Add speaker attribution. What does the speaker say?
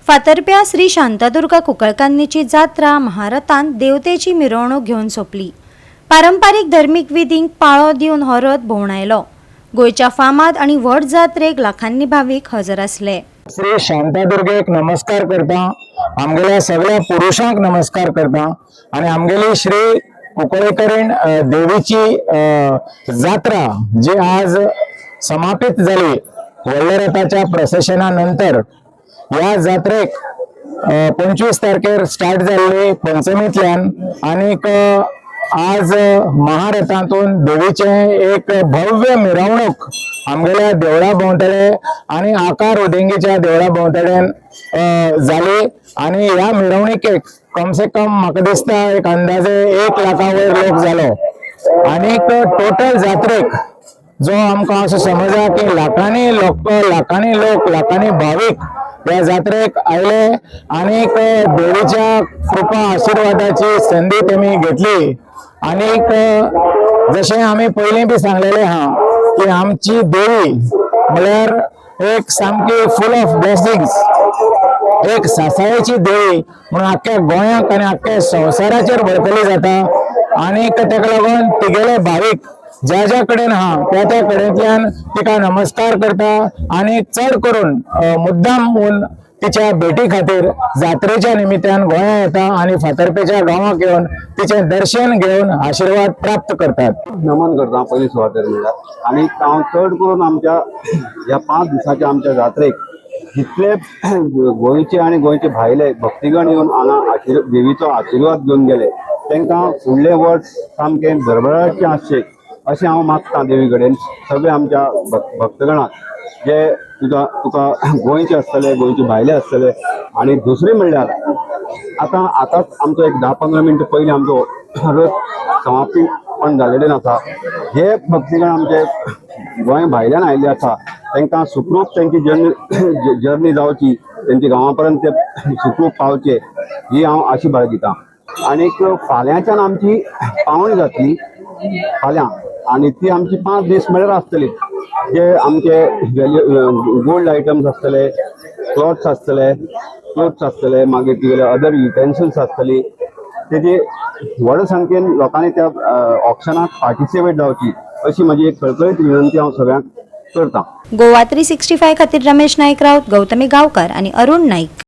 Speaker 1: फातर्प्या श्री शांतादुर्गा कुंकळकान्नीची जात्रा महारथान देवतेची मिरवणूक घेऊन सोंपली। पारंपारिक धर्मीक विधींक पाळो दिवन हो रथ भोंवडायलो। गोयच्या फामाद आणि व्हड जात्रेक लाखांनी भाविक हजर असले।
Speaker 2: श्री शांतादुर्गेक नमस्कार करता, आमगेल्या सगळ्या पुरुषांक नमस्कार करता आणि आमगेली श्री कुंकळेकरीण देवीची जात्रा जी आज समापित झाली व्हडल्या रथाच्या प्रसेशनानंतर या जात्रेक 25 तारखेर स्टार्ट जाल्ली पंचमींतल्यान आनीक आज महारथांतून देवीचे एक भव्य मिरवणूक आमगेल्या देवळा भोंवतणे आणि आकार उदेंगीच्या देवळा भोंवतण्यान जाली आणि या मिरवणुकेक कम से कम म्हाका दिसता एक अंदाजे 1 लाखा वयर लोक जालो। आनीक टोटल जात्रेक जो आमकां असो समजा की लाखांनी लोक लाखांनी भाविक या जात्रेक आयले आनीक देवीच्या कृपा आशीर्वादाची संधी तेमी घेतली। आनीक जशें आमी पयलीं बी सांगलेलें आहा की आमची देवी म्हळ्यार एक सामकी फुल ऑफ ब्लेसिंग्स, एक सासाळेची देवी म्हणून आख्ख्या गोंयाक आनी आख्ख्या संवसाराचेर वळखली जाता। आनीक तेका लागून तिगेले भाविक ज्या ज्या कडेन आहा त्या त्या कडेंतल्यान तिका नमस्कार करता आणि चड करून मुद्दाम होऊन तिच्या भेटी खातीर जात्रेच्या निमित्तान गोंया येता आणि फातर्पेच्या गांवाक येवन तिचे दर्शन घेवन आशीर्वाद प्राप्त करतात।
Speaker 3: नमन करता पयली सुवातेर म्हणल्यार आनी हांव चड करून आमच्या ह्या 5 दिसाच्या आमच्या जात्रेक जितले गोंयचे आनी गोंयचे भायले भक्तीगण येवन हांगा देवीचो आशीर्वाद घेवन गेले तांकां फुडले वर्स सामकें भरभराटचें आसचें अशें हांव मागतां देवी कडेन। सगळे आमच्या भक्तगणाक जे तुका गोंयचे आसतले, गोंयचे भायले आसतले। आनी दुसरी म्हणल्यार आतांच आमचो एक 10-15 मिनटां पयलीं आमचो रथ समापन जालेलें आसा। जे भक्तीगण आमचे गोंय भायल्यान आयिल्ले आसा तांकां सुखरूप तांची जर्नी जावची, तेंची गांवा पर्यंत ते सुखरूप पावचे ही हांव आशी बाळगितां। आनीक फाल्यांच्यान आमची पावणी जातली फाल्यां आनी ती आमची 5 दीस म्हळ्यार आसतली। जे आमचे गोल्ड आयटम्स आसतले, क्लॉथ्स आसतले, मागीर तुगेले अदर युटेन्सिल्स आसतली, तेजी व्हड संख्येन लोकांनी त्या ऑक्शनाक पार्टिसिपेट जावची अशी म्हजी एक कळकळीत विनंती हांव सगळ्यांक करतां।
Speaker 1: गोवा 365 खातीर रमेश नाईक राऊत, गौतमी गांवकार आणि अरुण नाईक।